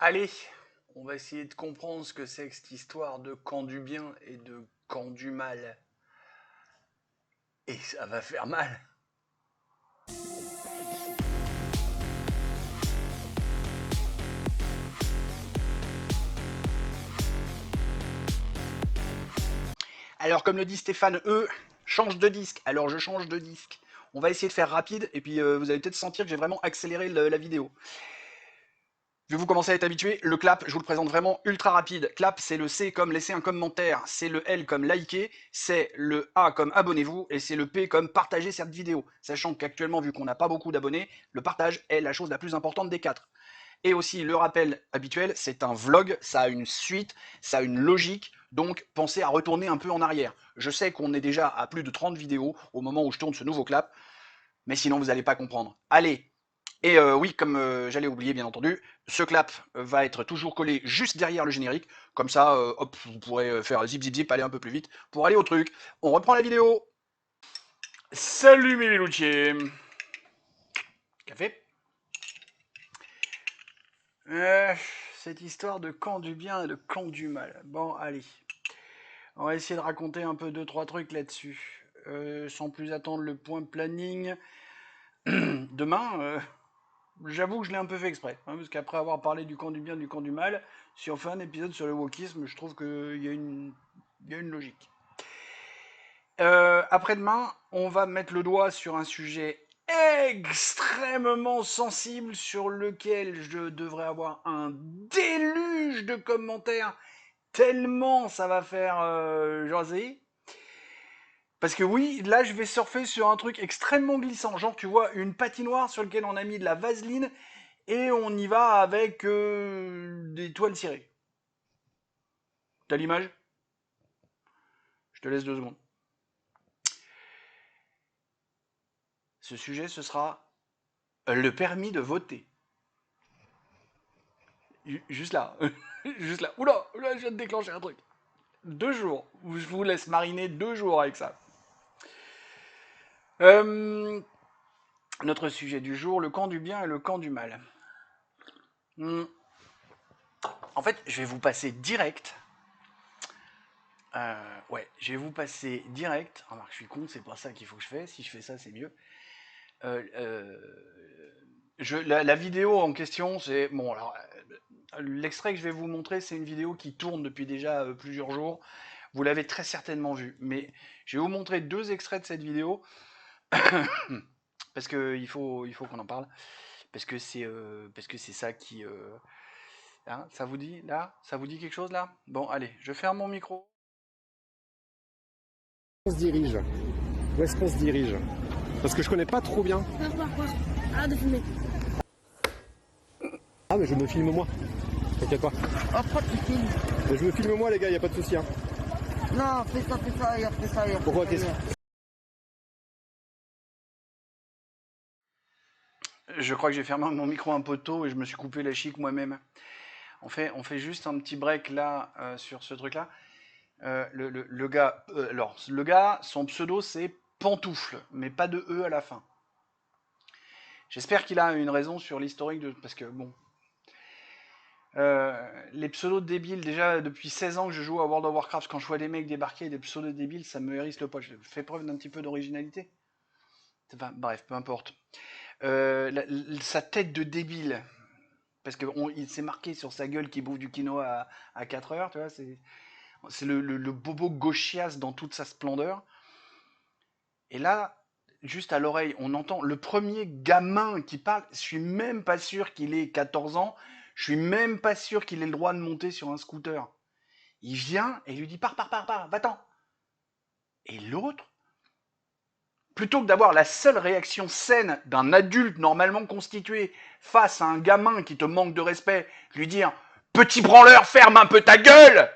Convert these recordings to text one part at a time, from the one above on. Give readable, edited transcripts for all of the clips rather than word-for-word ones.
Allez, on va essayer de comprendre ce que c'est que cette histoire de camp du bien et de camp du mal. Et ça va faire mal. Alors, comme le dit Stéphane change de disque. Alors, je change de disque. On va essayer de faire rapide, et puis vous allez peut-être sentir que j'ai vraiment accéléré la vidéo. Je vais vous commencer à être habitué. Le clap, je vous le présente vraiment ultra rapide. Clap, c'est le C comme laisser un commentaire, c'est le L comme liker, c'est le A comme abonnez-vous, et c'est le P comme partager cette vidéo. Sachant qu'actuellement, vu qu'on n'a pas beaucoup d'abonnés, le partage est la chose la plus importante des quatre. Et aussi, le rappel habituel, c'est un vlog, ça a une suite, ça a une logique, donc pensez à retourner un peu en arrière. Je sais qu'on est déjà à plus de 30 vidéos au moment où je tourne ce nouveau clap, mais sinon vous n'allez pas comprendre. Allez. Et oui, comme j'allais oublier bien entendu, ce clap va être toujours collé juste derrière le générique, comme ça, hop, vous pourrez faire zip zip zip, aller un peu plus vite pour aller au truc. On reprend la vidéo. Salut mes veloutiers. Café. Euh, cette histoire de camp du bien et de camp du mal. Bon, allez. On va essayer de raconter un peu 2-3 trucs là-dessus. Sans plus attendre le point planning. Demain, j'avoue que je l'ai un peu fait exprès. Hein, parce qu'après avoir parlé du camp du bien, du camp du mal, si on fait un épisode sur le wokisme, je trouve qu'il y a une logique. Après-demain, on va mettre le doigt sur un sujet extrêmement sensible sur lequel je devrais avoir un déluge de commentaires tellement ça va faire jaser. Parce que oui, là je vais surfer sur un truc extrêmement glissant. Genre tu vois une patinoire sur laquelle on a mis de la vaseline et on y va avec des toiles cirées. T'as l'image? Je te laisse 2 secondes. Ce sujet, ce sera le permis de voter. Juste là. Juste là. Oula, oula, je viens de déclencher un truc. 2 jours. Je vous laisse mariner 2 jours avec ça. Notre sujet du jour, le camp du bien et le camp du mal. En fait, je vais vous passer direct. Ouais, je vais vous passer direct. Remarque, je suis con, c'est pas ça qu'il faut que je fasse. Si je fais ça, c'est mieux. La vidéo en question, c'est. Bon, alors. L'extrait que je vais vous montrer, c'est une vidéo qui tourne depuis déjà plusieurs jours. Vous l'avez très certainement vu. Mais je vais vous montrer 2 extraits de cette vidéo. Parce qu'il faut qu'on en parle. Parce que c'est ça qui. Hein, ça vous dit là? Ça vous dit quelque chose là? Bon, allez, je ferme mon micro. On se dirige? Où est-ce qu'on se dirige? Parce que je connais pas trop bien. Arrête de filmer. Ah mais je me filme moi. T'inquiète pas. Oh, pourquoi tu filmes? Mais je me filme moi les gars, y a pas de souci. Hein. Non, fais ça, fais ça. Pourquoi qu'est-ce Je crois que j'ai fermé mon micro un peu tôt et je me suis coupé la chic moi-même. On fait juste un petit break là sur ce truc-là. Le gars, le gars, son pseudo c'est Pantoufle, mais pas de E à la fin. J'espère qu'il a une raison sur l'historique de. Parce que bon. Les pseudos débiles, déjà depuis 16 ans que je joue à World of Warcraft, quand je vois des mecs débarquer et des pseudos débiles, ça me hérisse le poche. Je fais preuve d'un petit peu d'originalité. Enfin, bref, peu importe. Sa tête de débile, parce qu'il s'est marqué sur sa gueule qui bouffe du quinoa à 4 heures, tu vois, c'est le bobo gauchias dans toute sa splendeur. Et là, juste à l'oreille, on entend le premier gamin qui parle. Je suis même pas sûr qu'il ait 14 ans. Je suis même pas sûr qu'il ait le droit de monter sur un scooter. Il vient et il lui dit pars, va-t'en. Et l'autre, plutôt que d'avoir la seule réaction saine d'un adulte normalement constitué face à un gamin qui te manque de respect, lui dire petit branleur, ferme un peu ta gueule.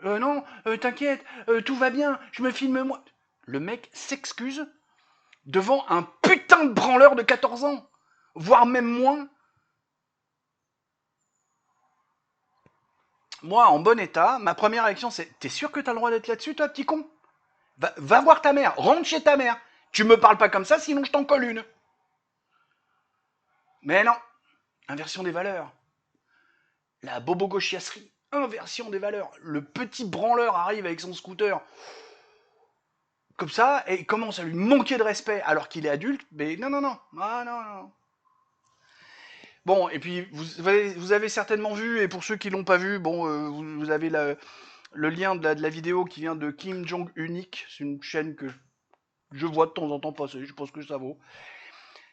Non, t'inquiète, tout va bien, je me filme moi. Le mec s'excuse devant un putain de branleur de 14 ans, voire même moins. Moi, en bon état, ma première réaction c'est t'es sûr que t'as le droit d'être là-dessus, toi, petit con? Va voir ta mère, rentre chez ta mère. Tu me parles pas comme ça, sinon je t'en colle une. Mais non. Inversion des valeurs. La bobo-gauchiasserie. Inversion des valeurs. Le petit branleur arrive avec son scooter comme ça et commence à lui manquer de respect alors qu'il est adulte. Mais non, non, non. Ah, non, non. Bon, et puis vous avez certainement vu, et pour ceux qui l'ont pas vu, bon, vous avez le lien de la vidéo qui vient de Kim Jong Unique. C'est une chaîne que je vois de temps en temps passer, je pense que ça vaut.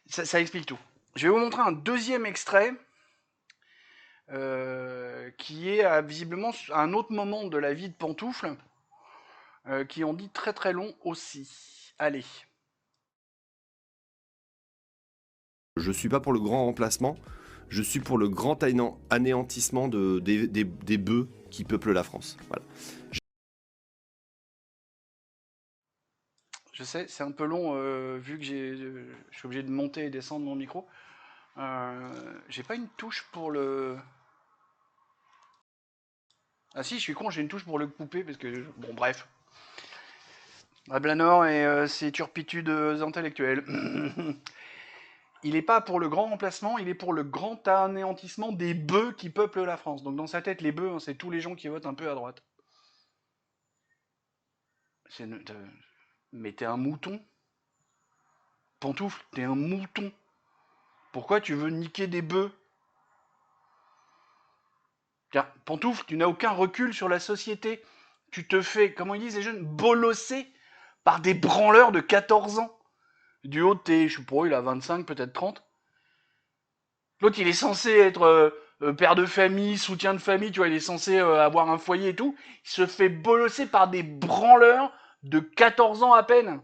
Ça explique tout. Je vais vous montrer un deuxième extrait qui est visiblement à un autre moment de la vie de Pantoufle, qui en dit très très long aussi. Allez. Je suis pas pour le grand remplacement, je suis pour le grand anéantissement des bœufs qui peuplent la France. Voilà. Je sais, c'est un peu long vu que je suis obligé de monter et descendre mon micro. J'ai pas une touche pour le... Ah si, je suis con, j'ai une touche pour le couper parce que... Bon, bref. Ablanor et ses turpitudes intellectuelles. Il est pas pour le grand remplacement, il est pour le grand anéantissement des bœufs qui peuplent la France. Donc dans sa tête, les bœufs, hein, c'est tous les gens qui votent un peu à droite. Mais t'es un mouton. Pantoufle, t'es un mouton. Pourquoi tu veux niquer des bœufs? Car, Pantoufle, tu n'as aucun recul sur la société. Tu te fais, comment ils disent les jeunes, bolosser par des branleurs de 14 ans. Du haut de tes, je sais pas, il a 25, peut-être 30. L'autre, il est censé être père de famille, soutien de famille, tu vois, il est censé avoir un foyer et tout. Il se fait bolosser par des branleurs de 14 ans à peine.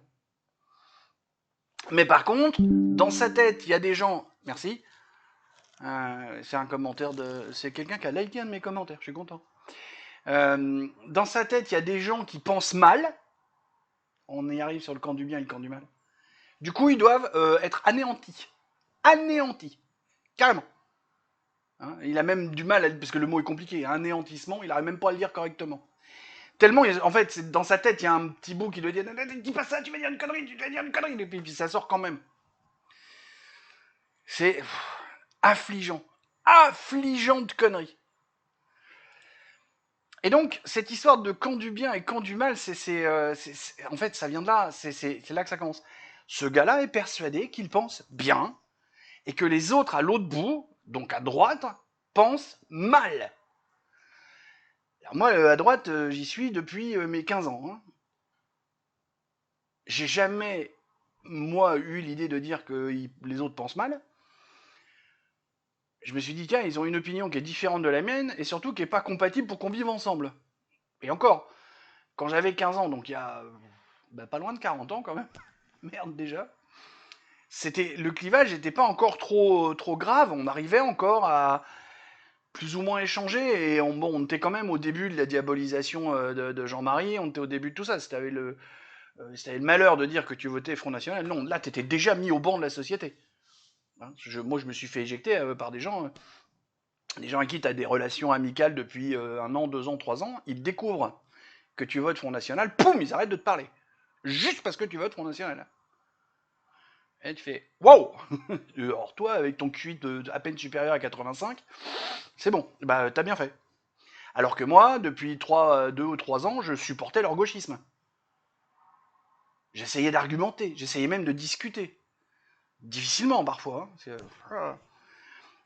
Mais par contre, dans sa tête, il y a des gens... Merci. C'est un commentaire de... C'est quelqu'un qui a liké un de mes commentaires, je suis content. Dans sa tête, il y a des gens qui pensent mal. On y arrive sur le camp du bien et le camp du mal. Du coup, ils doivent être anéantis. Anéantis. Carrément. Hein, il a même du mal, parce que le mot est compliqué, anéantissement, il n'arrive même pas à le dire correctement. Tellement, en fait, dans sa tête, il y a un petit bout qui doit dire « Dis pas ça, tu vas dire une connerie, tu vas dire une connerie !» Et puis ça sort quand même. C'est affligeant. Affligeant de conneries. Et donc, cette histoire de camp du bien et camp du mal, en fait, ça vient de là, c'est là que ça commence. Ce gars-là est persuadé qu'il pense bien, et que les autres à l'autre bout, donc à droite, pensent mal. Alors moi, à droite, j'y suis depuis mes 15 ans. Hein. J'ai jamais, moi, eu l'idée de dire que les autres pensent mal. Je me suis dit, tiens, ils ont une opinion qui est différente de la mienne, et surtout qui n'est pas compatible pour qu'on vive ensemble. Et encore, quand j'avais 15 ans, donc il y a pas loin de 40 ans quand même, merde déjà, le clivage n'était pas encore trop grave, on arrivait encore à plus ou moins échanger, et on était quand même au début de la diabolisation de Jean-Marie, on était au début de tout ça, si t'avais le malheur de dire que tu votais Front National, non, là t'étais déjà mis au banc de la société. Hein, moi je me suis fait éjecter par des gens avec qui t'as des relations amicales depuis 1 an, 2 ans, 3 ans, ils découvrent que tu votes Front National, poum, ils arrêtent de te parler. Juste parce que tu votes Front National. Et tu fais waouh. Alors toi, avec ton QI à peine supérieur à 85, c'est bon, bah t'as bien fait. Alors que moi, depuis 2 ou 3 ans, je supportais leur gauchisme. J'essayais d'argumenter, j'essayais même de discuter. Difficilement parfois. Hein.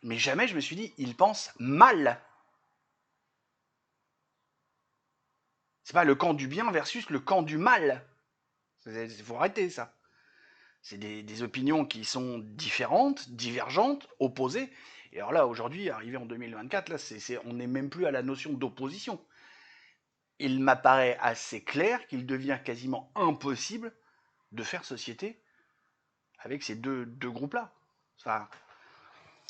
Mais jamais je me suis dit, ils pensent mal. C'est pas le camp du bien versus le camp du mal. Il faut arrêter ça. C'est des opinions qui sont différentes, divergentes, opposées. Et alors là, aujourd'hui, arrivé en 2024, là, on n'est même plus à la notion d'opposition. Il m'apparaît assez clair qu'il devient quasiment impossible de faire société avec ces deux groupes-là. Enfin,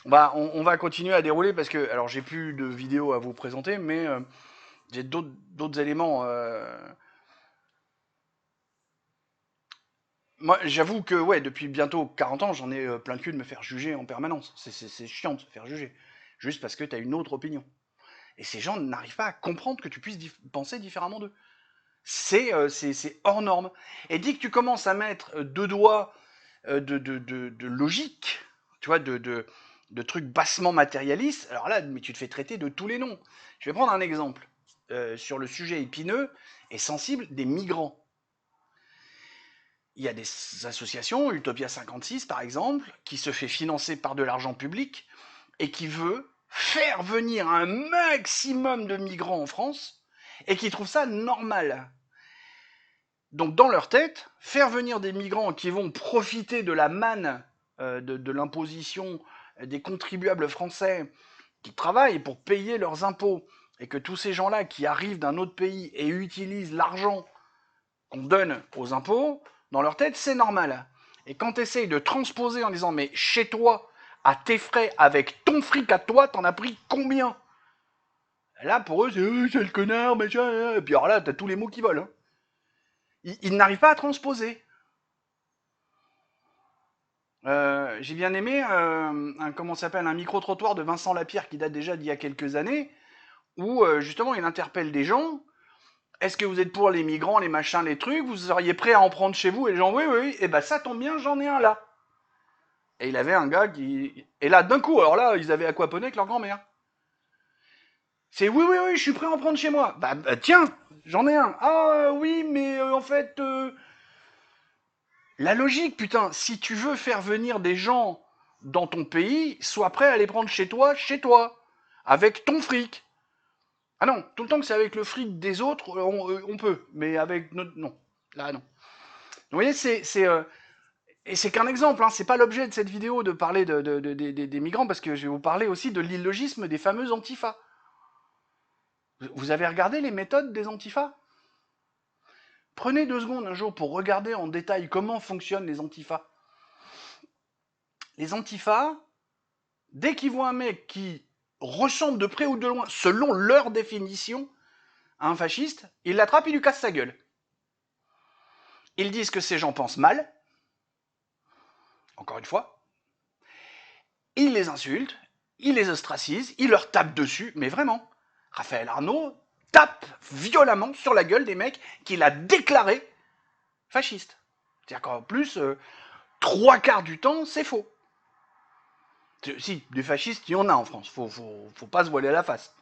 on va continuer à dérouler parce que, alors j'ai plus de vidéos à vous présenter, mais j'ai d'autres éléments. Moi, j'avoue que, ouais, depuis bientôt 40 ans, j'en ai plein le cul de me faire juger en permanence. C'est chiant de se faire juger. Juste parce que t'as une autre opinion. Et ces gens n'arrivent pas à comprendre que tu puisses penser différemment d'eux. C'est hors norme. Et dès que tu commences à mettre deux doigts de logique, tu vois, de trucs bassement matérialistes, alors là, mais tu te fais traiter de tous les noms. Je vais prendre un exemple sur le sujet épineux et sensible des migrants. Il y a des associations, Utopia 56 par exemple, qui se fait financer par de l'argent public et qui veut faire venir un maximum de migrants en France et qui trouve ça normal. Donc dans leur tête, faire venir des migrants qui vont profiter de la manne de l'imposition des contribuables français qui travaillent pour payer leurs impôts et que tous ces gens-là qui arrivent d'un autre pays et utilisent l'argent qu'on donne aux impôts, dans leur tête, c'est normal. Et quand tu essayes de transposer en disant mais chez toi, à tes frais, avec ton fric à toi, t'en as pris combien? Là, pour eux, c'est le connard, machin. Et puis alors là, t'as tous les mots qui volent. Hein. Ils n'arrivent pas à transposer. J'ai bien aimé comment s'appelle un micro-trottoir de Vincent Lapierre qui date déjà d'il y a quelques années, où justement il interpelle des gens. Est-ce que vous êtes pour les migrants, les machins, les trucs? Vous seriez prêts à en prendre chez vous? Et les gens, oui, oui, oui. Et ben ça tombe bien, j'en ai un là. Et il avait un gars qui... Et là, d'un coup, alors là, ils avaient aquaponé avec leur grand-mère. C'est oui, oui, oui, je suis prêt à en prendre chez moi. Bah tiens, j'en ai un. Ah oui, mais en fait... La logique, putain, si tu veux faire venir des gens dans ton pays, sois prêt à les prendre chez toi, avec ton fric. Ah non, tout le temps que c'est avec le fric des autres, on peut, mais avec notre... Non, là non. Vous voyez, et c'est qu'un exemple, hein, c'est pas l'objet de cette vidéo de parler des migrants, parce que je vais vous parler aussi de l'illogisme des fameux antifas. Vous avez regardé les méthodes des antifas? Prenez 2 secondes un jour pour regarder en détail comment fonctionnent les antifas. Les antifas, dès qu'ils voient un mec qui ressemble de près ou de loin, selon leur définition, à un fasciste, ils l'attrapent, ils lui cassent sa gueule. Ils disent que ces gens pensent mal, encore une fois, ils les insultent, ils les ostracisent, ils leur tapent dessus, mais vraiment, Raphaël Arnaud tape violemment sur la gueule des mecs qu'il a déclarés fascistes. C'est-à-dire qu'en plus, 3/4 du temps, c'est faux. Si, des fascistes, il y en a en France, faut pas se voiler la face.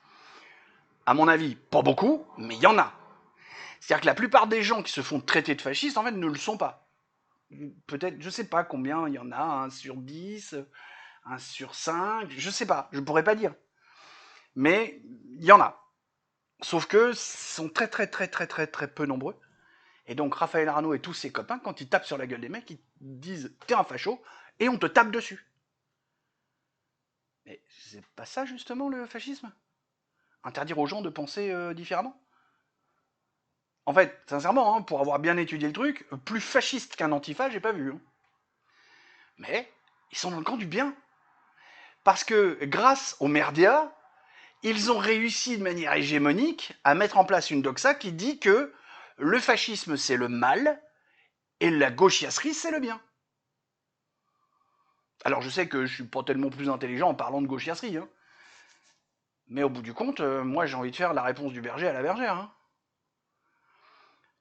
À mon avis, pas beaucoup, mais il y en a. C'est-à-dire que la plupart des gens qui se font traiter de fascistes, en fait, ne le sont pas. Peut-être, je sais pas combien il y en a, 1 sur 10, 1 sur 5, je sais pas, je pourrais pas dire. Mais il y en a. Sauf que sont très peu nombreux. Et donc Raphaël Arnaud et tous ses copains, quand ils tapent sur la gueule des mecs, ils disent t'es un facho et on te tape dessus. Mais c'est pas ça justement le fascisme? Interdire aux gens de penser différemment? En fait, sincèrement, hein, pour avoir bien étudié le truc, plus fasciste qu'un antifa, j'ai pas vu. Hein. Mais ils sont dans le camp du bien. Parce que grâce aux merdias, ils ont réussi de manière hégémonique à mettre en place une doxa qui dit que le fascisme c'est le mal et la gauchiasserie c'est le bien. Alors je sais que je suis pas tellement plus intelligent en parlant de gauchiasserie, hein. Mais au bout du compte, moi j'ai envie de faire la réponse du berger à la bergère. Hein.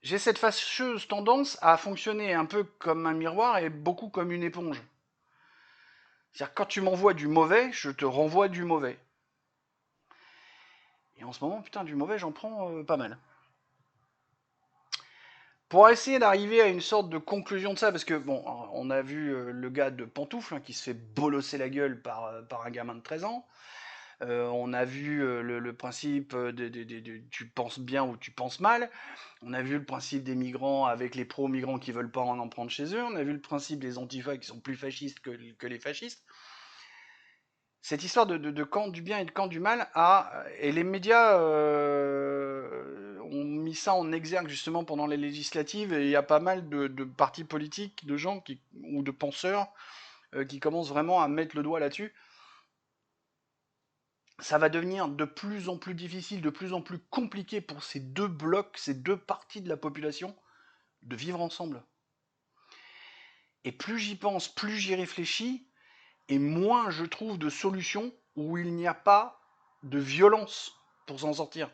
J'ai cette fâcheuse tendance à fonctionner un peu comme un miroir et beaucoup comme une éponge. C'est-à-dire que quand tu m'envoies du mauvais, je te renvoie du mauvais. Et en ce moment, putain, du mauvais, j'en prends pas mal. Pour essayer d'arriver à une sorte de conclusion de ça, parce que, bon, on a vu le gars de Pantoufle, hein, qui se fait bolosser la gueule par un gamin de 13 ans. On a vu le principe tu penses bien ou tu penses mal. On a vu le principe des migrants avec les pro-migrants qui veulent pas en prendre chez eux. On a vu le principe des antifas qui sont plus fascistes que les fascistes. Cette histoire de camp du bien et de camp du mal et les médias ont mis ça en exergue justement pendant les législatives, et il y a pas mal de partis politiques, de gens ou de penseurs qui commencent vraiment à mettre le doigt là-dessus. Ça va devenir de plus en plus difficile, de plus en plus compliqué pour ces deux blocs, ces deux parties de la population, de vivre ensemble. Et plus j'y pense, plus j'y réfléchis, et moins je trouve de solutions où il n'y a pas de violence pour s'en sortir.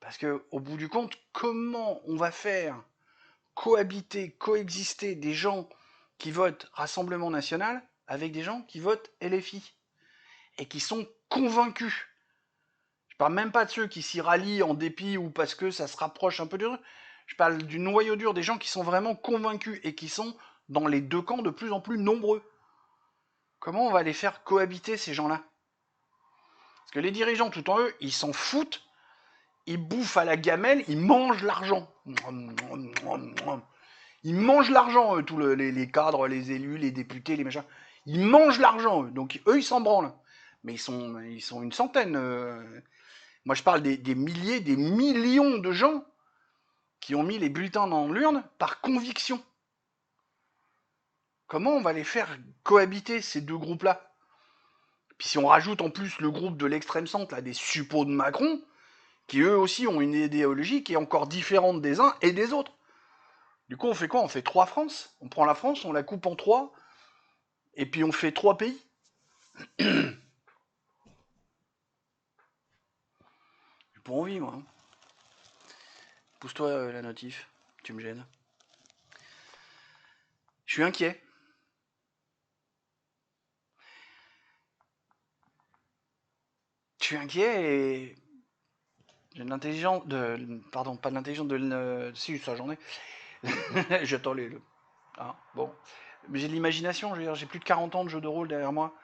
Parce que, au bout du compte, comment on va faire cohabiter, coexister des gens qui votent Rassemblement National avec des gens qui votent LFI et qui sont convaincus. Je parle même pas de ceux qui s'y rallient en dépit ou parce que ça se rapproche un peu du truc. Je parle du noyau dur des gens qui sont vraiment convaincus et qui sont dans les deux camps de plus en plus nombreux. Comment on va les faire cohabiter, ces gens-là? Parce que les dirigeants, tout en eux, ils s'en foutent, ils bouffent à la gamelle, ils mangent l'argent. Ils mangent l'argent, tous les cadres, les élus, les députés, les machins. Ils mangent l'argent, eux. Donc eux, ils s'en branlent. Mais ils sont une centaine. Moi, je parle des milliers, des millions de gens qui ont mis les bulletins dans l'urne par conviction. Comment on va les faire cohabiter, ces deux groupes-là? Puis si on rajoute en plus le groupe de l'extrême centre, là, des suppôts de Macron, qui eux aussi ont une idéologie qui est encore différente des uns et des autres. Du coup, on fait quoi? On fait 3 France. On prend la France, on la coupe en 3, et puis on fait 3 pays. J'ai pas envie, moi. Pousse-toi, la notif. Tu me gênes. Je suis inquiet. Je suis inquiet et j'ai de l'intelligence pardon, pas de l'intelligence si, ça j'en ai. J'attends les. Hein, bon. Mais j'ai de l'imagination, je veux dire, j'ai plus de 40 ans de jeu de rôle derrière moi.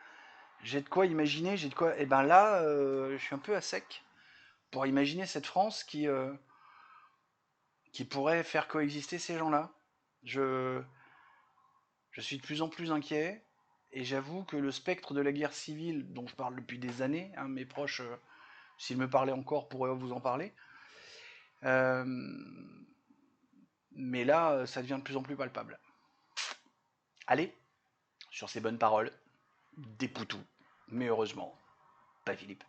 J'ai de quoi imaginer, j'ai de quoi. Et ben là, je suis un peu à sec pour imaginer cette France qui pourrait faire coexister ces gens-là. Je, je suis de plus en plus inquiet, et j'avoue que le spectre de la guerre civile, dont je parle depuis des années, hein, mes proches, s'ils me parlaient encore, pourraient vous en parler. Euh, mais là, ça devient de plus en plus palpable. Allez, sur ces bonnes paroles, des poutous. Mais heureusement, pas Philippe.